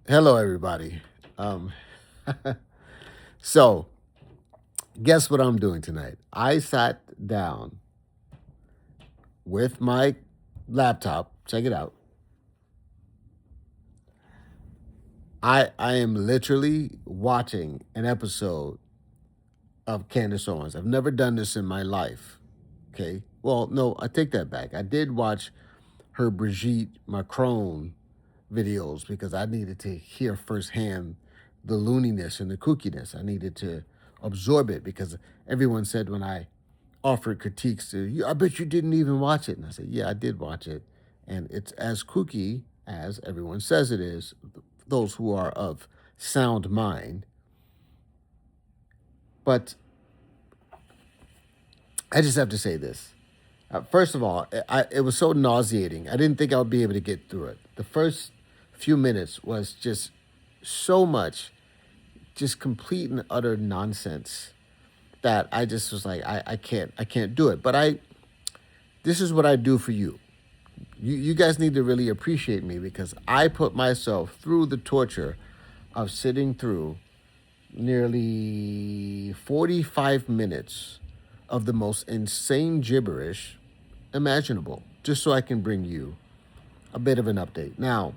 Hello, everybody. Um, so, guess what I'm doing tonight? I sat down with my laptop. Check it out. I am literally watching an episode of Candace Owens. I've never done this in my life. Okay. Well, no, I take that back. I did watch her Brigitte Macron videos because I needed to hear firsthand the looniness and the kookiness. I needed to absorb it because everyone said when I offered critiques to you, I bet you didn't even watch it. And I said, yeah, I did watch it. And it's as kooky as everyone says it is, those who are of sound mind. But I just have to say this. First of all, it was so nauseating. I didn't think I would be able to get through it. The first few minutes was just so much, just complete and utter nonsense that I just was like, I can't do it. But this is what I do for you. You guys need to really appreciate me because I put myself through the torture of sitting through nearly 45 minutes of the most insane gibberish imaginable, just so I can bring you a bit of an update. Now,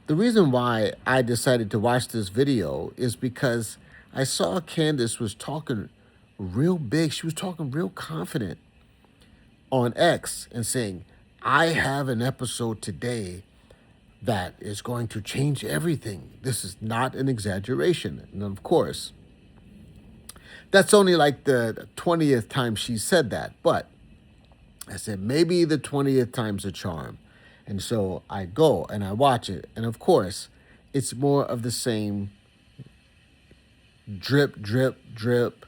the reason why I decided to watch this video is because I saw Candace was talking real big. She was talking real confident on X and saying, I have an episode today that is going to change everything. This is not an exaggeration. And of course, that's only like the 20th time she said that. But I said, maybe the 20th time's a charm. And so I go and I watch it. And of course, it's more of the same drip, drip, drip,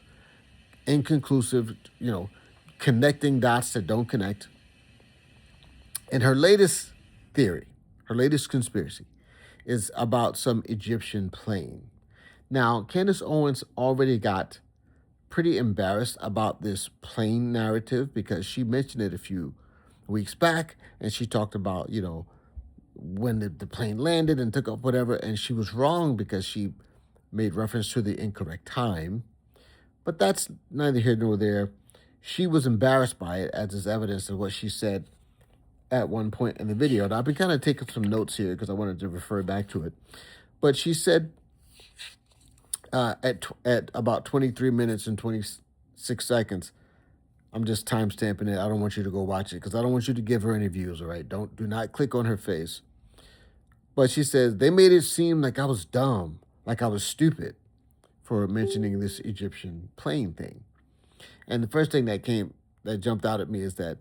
inconclusive, connecting dots that don't connect. And her latest theory, her latest conspiracy, is about some Egyptian plane. Now, Candace Owens already got pretty embarrassed about this plane narrative because she mentioned it a few weeks back and she talked about, when the plane landed and took off, whatever, and she was wrong because she made reference to the incorrect time. But that's neither here nor there. She was embarrassed by it, as is evidence of what she said at one point in the video. And I've been kind of taking some notes here because I wanted to refer back to it. But she said at about 23 minutes and 26 seconds, I'm just time stamping it. I don't want you to go watch it because I don't want you to give her any views, all right? Do not click on her face. But she says, they made it seem like I was dumb, like I was stupid for mentioning this Egyptian plane thing. And the first thing that jumped out at me is that,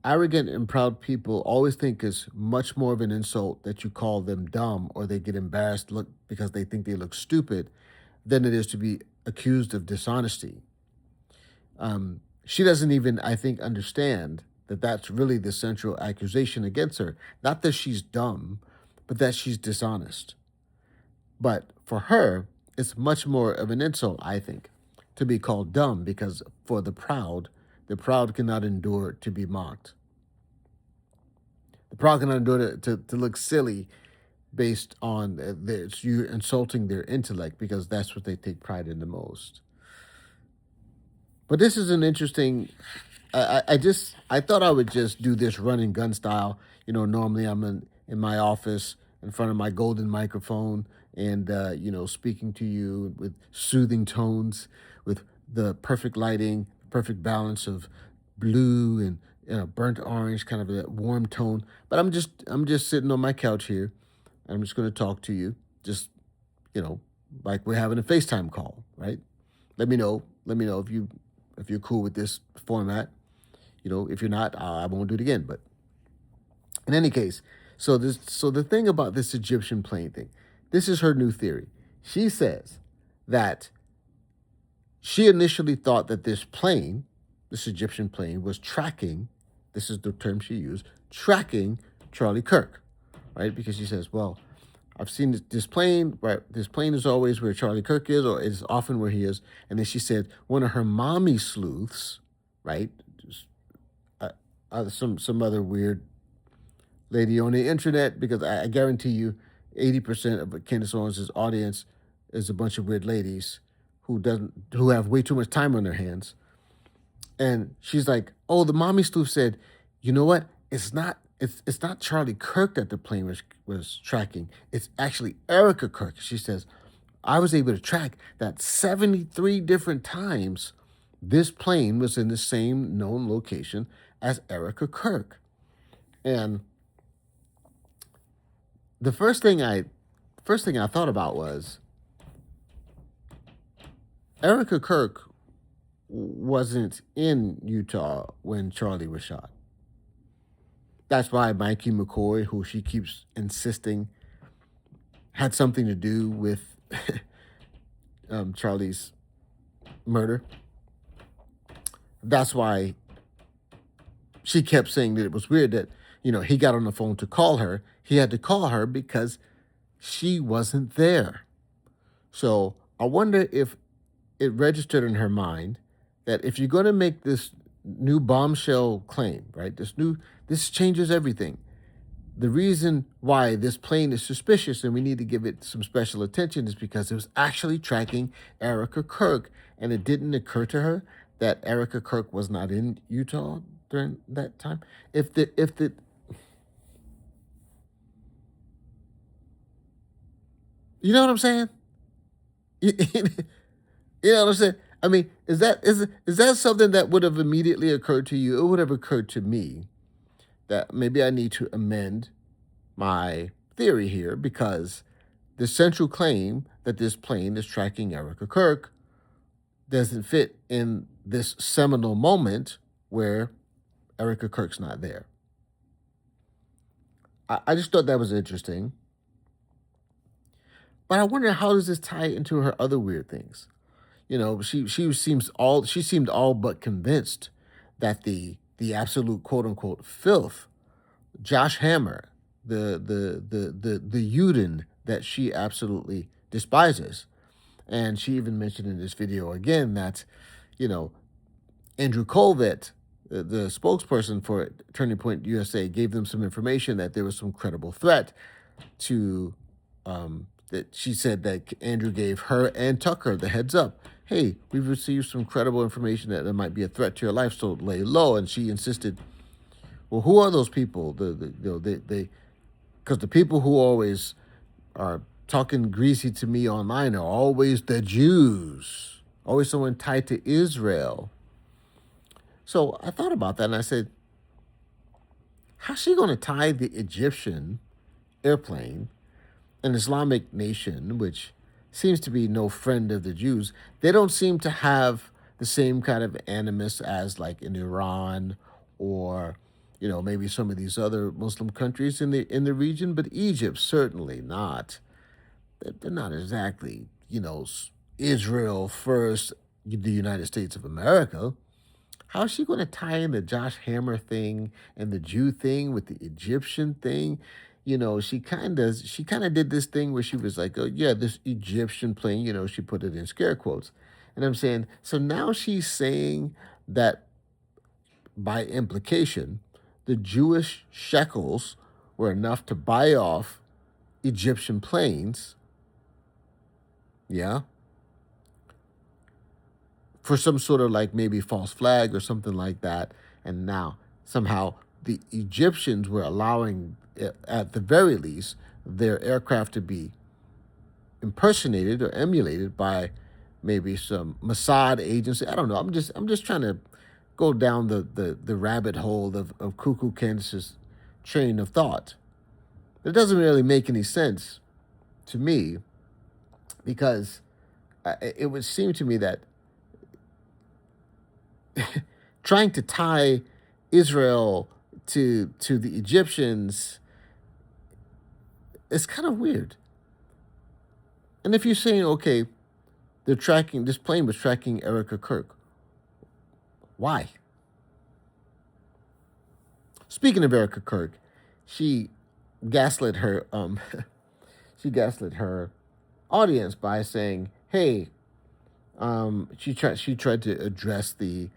arrogant and proud people always think it's much more of an insult that you call them dumb or they get embarrassed because they think they look stupid than it is to be accused of dishonesty. She doesn't even, I think, understand that that's really the central accusation against her. Not that she's dumb, but that she's dishonest. But for her, it's much more of an insult, I think, to be called dumb because for the proud cannot endure to be mocked. The proud cannot endure to look silly based on you insulting their intellect because that's what they take pride in the most. But this is an interesting. I thought I would just do this run and gun style. Normally I'm in my office in front of my golden microphone and speaking to you with soothing tones, with the perfect lighting, perfect balance of blue and burnt orange, kind of a warm tone. But I'm just sitting on my couch here. And I'm just going to talk to you, just like we're having a FaceTime call, right? Let me know if you're cool with this format. If you're not, I won't do it again. But in any case, so the thing about this Egyptian plane thing, this is her new theory. She says that she initially thought that this Egyptian plane, was tracking. This is the term she used, tracking Charlie Kirk, right? Because she says, well, I've seen this plane, right? This plane is always where Charlie Kirk is, or is often where he is. And then she said one of her mommy sleuths, right? Just, some other weird lady on the internet, because I guarantee you 80% of Candace Owens' audience is a bunch of weird ladies who have way too much time on their hands. And she's like, "Oh, the mommy sleuth said, you know what? It's not Charlie Kirk that the plane was tracking. It's actually Erica Kirk." She says, "I was able to track that 73 different times this plane was in the same known location as Erica Kirk." And the first thing I thought about was Erica Kirk wasn't in Utah when Charlie was shot. That's why Mikey McCoy, who she keeps insisting had something to do with Charlie's murder. That's why she kept saying that it was weird that, he got on the phone to call her. He had to call her because she wasn't there. So I wonder if it registered in her mind that if you're going to make this new bombshell claim, right? This changes everything. The reason why this plane is suspicious and we need to give it some special attention is because it was actually tracking Erica Kirk, and it didn't occur to her that Erica Kirk was not in Utah during that time. If the You know what I'm saying? You know what I'm saying? I mean, is that something that would have immediately occurred to you? It would have occurred to me that maybe I need to amend my theory here because the central claim that this plane is tracking Erica Kirk doesn't fit in this seminal moment where Erica Kirk's not there. I just thought that was interesting. But I wonder, how does this tie into her other weird things? She seemed all but convinced that the absolute quote unquote filth, Josh Hammer, the Uden that she absolutely despises. And she even mentioned in this video again that, you know, Andrew Colvett, the spokesperson for Turning Point USA, gave them some information that there was some credible threat to, that she said that Andrew gave her and Tucker the heads up. Hey, we've received some credible information that there might be a threat to your life, so lay low. And she insisted, well, who are those people? Because the people who always are talking greasy to me online are always the Jews, always someone tied to Israel. So I thought about that and I said, how's she going to tie the Egyptian airplane, an Islamic nation, which seems to be no friend of the Jews? They don't seem to have the same kind of animus as like in Iran or, maybe some of these other Muslim countries in the region, but Egypt certainly not. They're not exactly, Israel first, the United States of America. How is she going to tie in the Josh Hammer thing and the Jew thing with the Egyptian thing? She kind of did this thing where she was like, oh yeah, this Egyptian plane, she put it in scare quotes. And I'm saying, so now she's saying that by implication, the Jewish shekels were enough to buy off Egyptian planes, yeah, for some sort of like maybe false flag or something like that. And now somehow the Egyptians were allowing, at the very least, their aircraft to be impersonated or emulated by maybe some Mossad agency. I don't know. I'm just trying to go down the rabbit hole of Cuckoo Candace's train of thought. It doesn't really make any sense to me because it would seem to me that trying to tie Israel to the Egyptians is kind of weird. And if you're saying, okay, this plane was tracking Erica Kirk, why? Speaking of Erica Kirk, she gaslit her she gaslit her audience by saying, hey, she tried to address the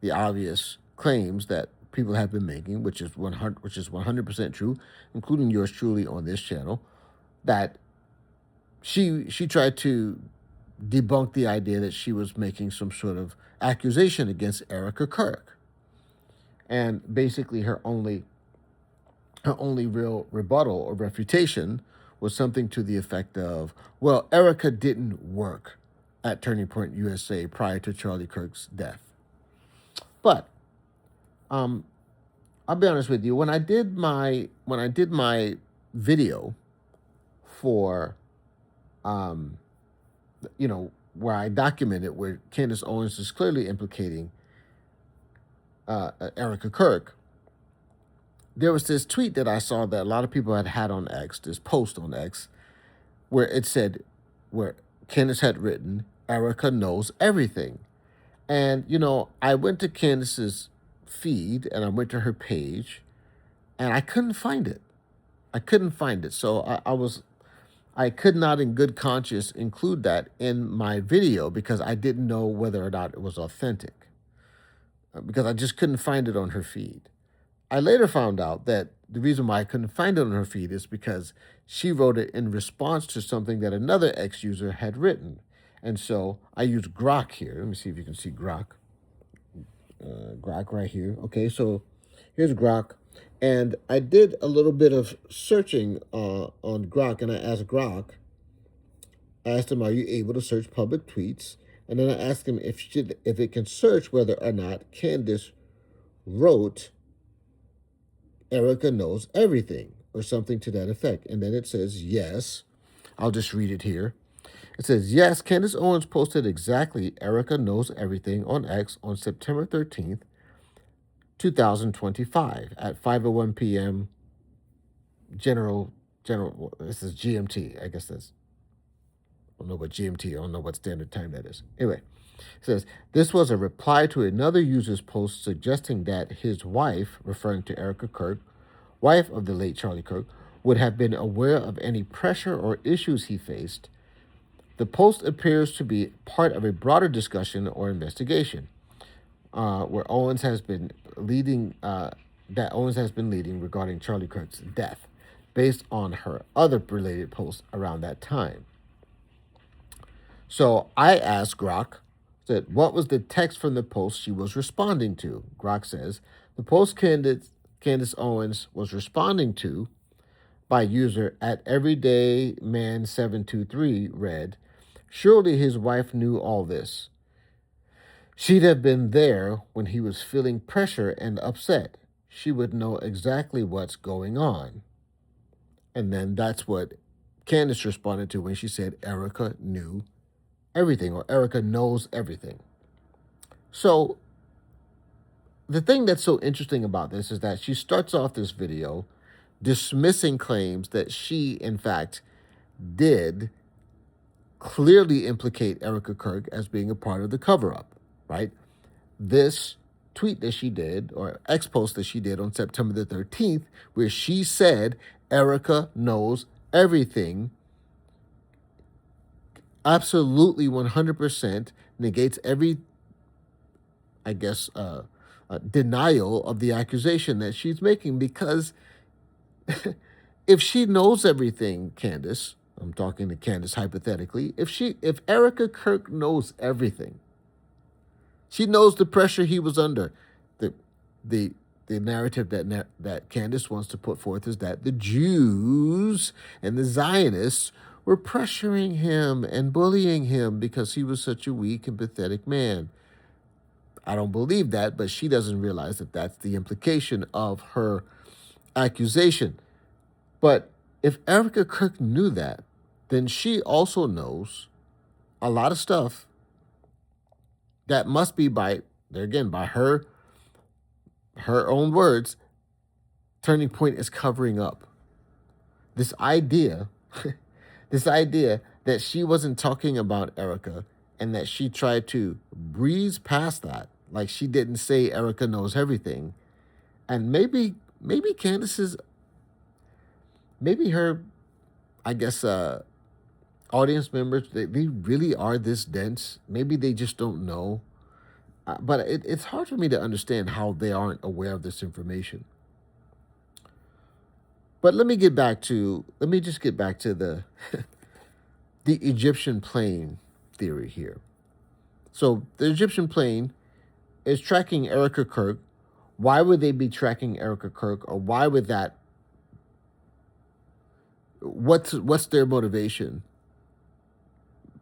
obvious claims that people have been making, which is 100% true, including yours truly on this channel, that she tried to debunk the idea that she was making some sort of accusation against Erica Kirk. And basically her only real rebuttal or refutation was something to the effect of, well, Erica didn't work at Turning Point USA prior to Charlie Kirk's death. But um, I'll be honest with you, when I did my video for um, where I documented where Candace Owens is clearly implicating Erica Kirk, there was this tweet that I saw that a lot of people had on X, this post on X, where it said, where Candace had written, Erica knows everything. And, I went to Candace's feed and I went to her page and I couldn't find it. I couldn't find it. So I could not in good conscience include that in my video because I didn't know whether or not it was authentic. Because I just couldn't find it on her feed. I later found out that the reason why I couldn't find it on her feed is because she wrote it in response to something that another X user had written. And so I used Grok here. Let me see if you can see Grok. Grok right here. Okay, so here's Grok. And I did a little bit of searching on Grok, and I asked him, are you able to search public tweets? And then I asked him if it can search whether or not Candace wrote Erica knows everything or something to that effect. And then it says, yes. I'll just read it here. It says, yes, Candace Owens posted exactly Erica knows everything on X on September 13th, 2025 at 5:01 p.m. General, this is GMT. I guess that's, I don't know what GMT, I don't know what standard time that is. Anyway, it says, this was a reply to another user's post suggesting that his wife, referring to Erica Kirk, wife of the late Charlie Kirk, would have been aware of any pressure or issues he faced. The post appears to be part of a broader discussion or investigation where Owens has been leading, regarding Charlie Kirk's death, based on her other related posts around that time. So I asked Grok, said, what was the text from the post she was responding to? Grok says, the post Candace Owens was responding to by user at everydayman723 read, surely his wife knew all this. She'd have been there when he was feeling pressure and upset. She would know exactly what's going on. And then that's what Candace responded to when she said Erica knew everything, or Erica knows everything. So the thing that's so interesting about this is that she starts off this video dismissing claims that she, in fact, did clearly implicate Erica Kirk as being a part of the cover-up, right? This tweet that she did, or X post that she did on September the 13th, where she said Erica knows everything, absolutely 100% negates every, I guess, denial of the accusation that she's making, because if she knows everything, Candace, I'm talking to Candace hypothetically, if Erica Kirk knows everything, she knows the pressure he was under. The narrative that Candace wants to put forth is that the Jews and the Zionists were pressuring him and bullying him because he was such a weak and pathetic man. I don't believe that, but she doesn't realize that that's the implication of her accusation. But if Erica Kirk knew that, then she also knows a lot of stuff that must be, by her own words, Turning Point is covering up. This idea that she wasn't talking about Erica and that she tried to breeze past that, like she didn't say Erica knows everything. And maybe Candace's, maybe her, I guess, audience members, they really are this dense. Maybe they just don't know. But it's hard for me to understand how they aren't aware of this information. But let me just get back to the the Egyptian plane theory here. So the Egyptian plane is tracking Erica Kirk. Why would they be tracking Erica Kirk, or why would that? What's their motivation?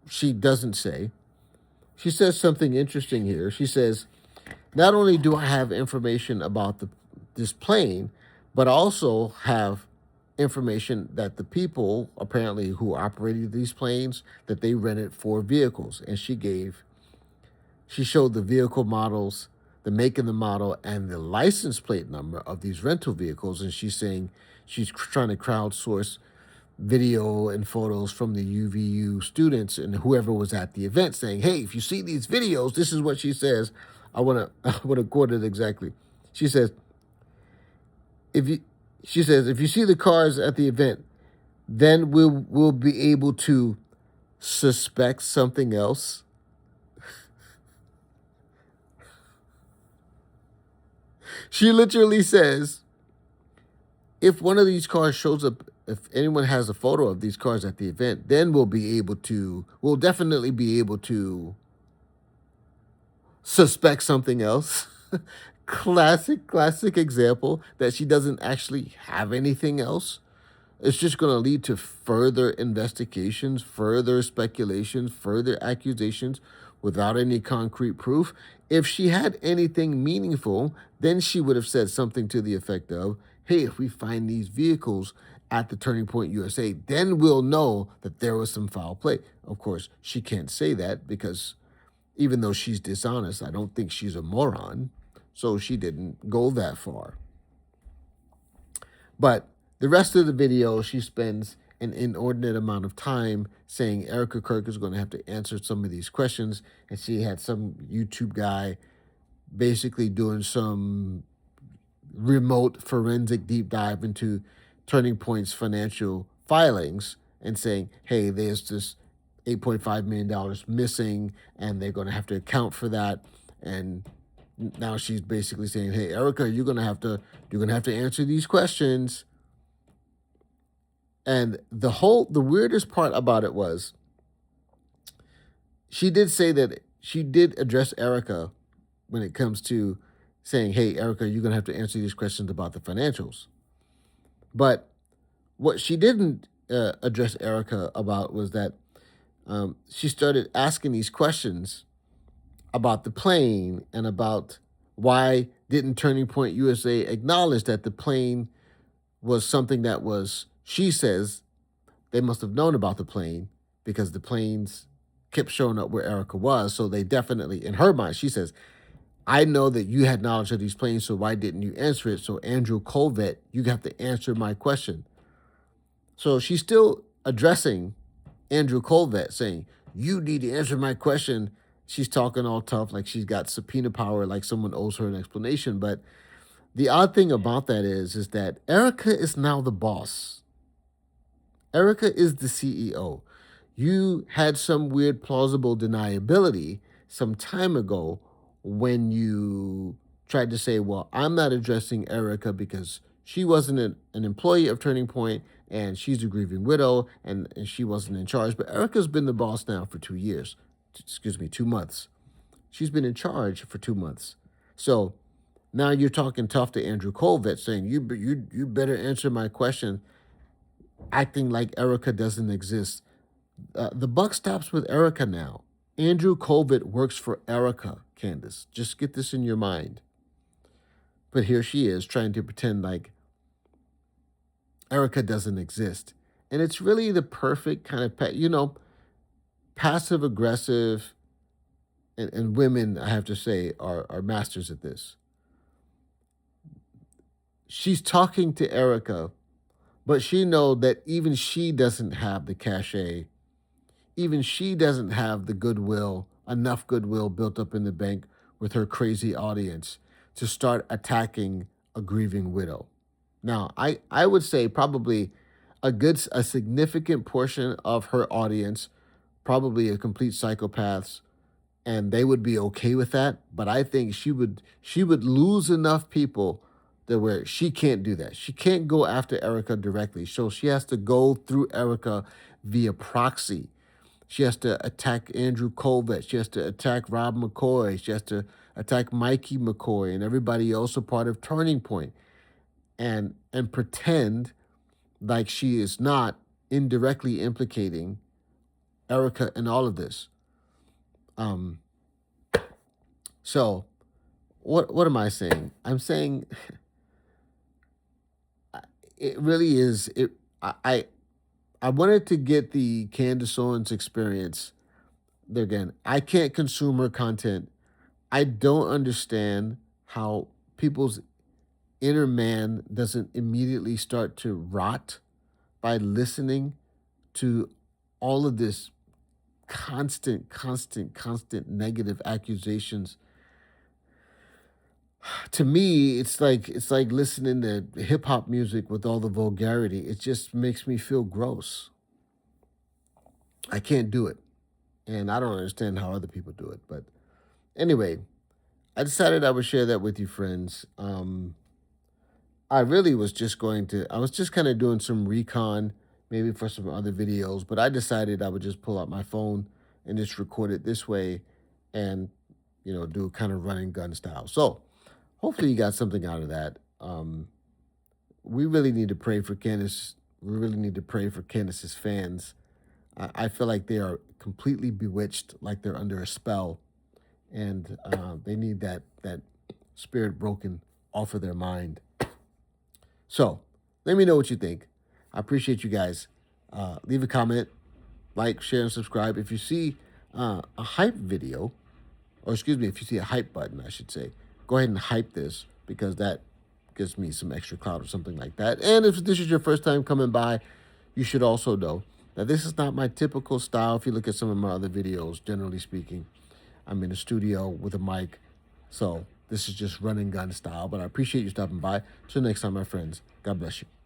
She doesn't say. She says something interesting here. She says, "Not only do I have information about this plane, but I also have information that the people apparently who operated these planes that they rented 4 vehicles." And she showed the vehicle models, the make and the model, and the license plate number of these rental vehicles. And she's saying she's trying to crowdsource video and photos from the UVU students and whoever was at the event, saying, "Hey, if you see these videos," this is what she says. I want to I want to quote it exactly. She says, "If you," she says, "if you see the cars at the event, then we'll be able to suspect something else." She literally says, if one of these cars shows up, if anyone has a photo of these cars at the event, then we'll definitely be able to suspect something else. Classic example that she doesn't actually have anything else. It's just going to lead to further investigations, further speculations, further accusations without any concrete proof. If she had anything meaningful, then she would have said something to the effect of, "Hey, if we find these vehicles at the Turning Point USA, then we'll know that there was some foul play." Of course, she can't say that because even though she's dishonest, I don't think she's a moron. So she didn't go that far. But the rest of the video, she spends an inordinate amount of time saying Erica Kirk is going to have to answer some of these questions. And she had some YouTube guy basically doing some remote forensic deep dive into Turning Point's financial filings and saying, "Hey, there's this $8.5 million missing, and they're going to have to account for that." And now she's basically saying, "Hey, Erica, you're gonna have to answer these questions." And the weirdest part about it was she did say that she did address Erica when it comes to saying, "Hey, Erica, you're gonna have to answer these questions about the financials." But what she didn't address Erica about was that she started asking these questions about the plane and about why didn't Turning Point USA acknowledge that the plane was something that was, she says, they must have known about the plane because the planes kept showing up where Erica was. So they definitely, in her mind, she says, "I know that you had knowledge of these planes, so why didn't you answer it? So Andrew Colvett, you have to answer my question." So she's still addressing Andrew Colvett, saying, "You need to answer my question." She's talking all tough, like she's got subpoena power, like someone owes her an explanation. But the odd thing about that is that Erica is now the boss. Erica is the CEO. You had some weird plausible deniability some time ago when you tried to say, "Well, I'm not addressing Erica because she wasn't an employee of Turning Point and she's a grieving widow and she wasn't in charge." But Erica's been the boss now for 2 years. Excuse me, 2 months. She's been in charge for 2 months. So now you're talking tough to Andrew Colvett, saying you better answer my question, acting like Erica doesn't exist. The buck stops with Erica now. Andrew Colvett works for Erica, Candace. Just get this in your mind. But here she is trying to pretend like Erica doesn't exist. And it's really the perfect kind of, passive aggressive, and women, I have to say, are masters at this. She's talking to Erica, but she knows that even she doesn't have the cachet. Even she doesn't have the goodwill, enough goodwill built up in the bank with her crazy audience to start attacking a grieving widow. Now, I would say probably a significant portion of her audience, probably a complete psychopaths, and they would be okay with that. But I think she would lose enough people that where she can't do that. She can't go after Erica directly. So she has to go through Erica via proxy. She has to attack Andrew Colvett. She has to attack Rob McCoy. She has to attack Mikey McCoy and everybody else a part of Turning Point, and pretend like she is not indirectly implicating Erica in all of this. Um, so what am I saying? I'm saying it really is it. I wanted to get the Candace Owens experience. There again, I can't consume her content. I don't understand how people's inner man doesn't immediately start to rot by listening to all of this constant negative accusations. To me, it's like listening to hip hop music with all the vulgarity. It just makes me feel gross. I can't do it. And I don't understand how other people do it. But anyway, I decided I would share that with you, friends. I really was just I was just kind of doing some recon, maybe for some other videos, but I decided I would just pull out my phone and just record it this way and, do kind of running gun style. So hopefully you got something out of that. We really need to pray for Candace. We really need to pray for Candace's fans. I feel like they are completely bewitched, like they're under a spell, and they need that spirit broken off of their mind. So let me know what you think. I appreciate you guys. Leave a comment, like, share, and subscribe. If you see a hype video, or excuse me, if you see a hype button, I should say, go ahead and hype this because that gives me some extra clout or something like that. And if this is your first time coming by, you should also know that this is not my typical style. If you look at some of my other videos, generally speaking, I'm in a studio with a mic. So this is just run and gun style. But I appreciate you stopping by. Till next time, my friends. God bless you.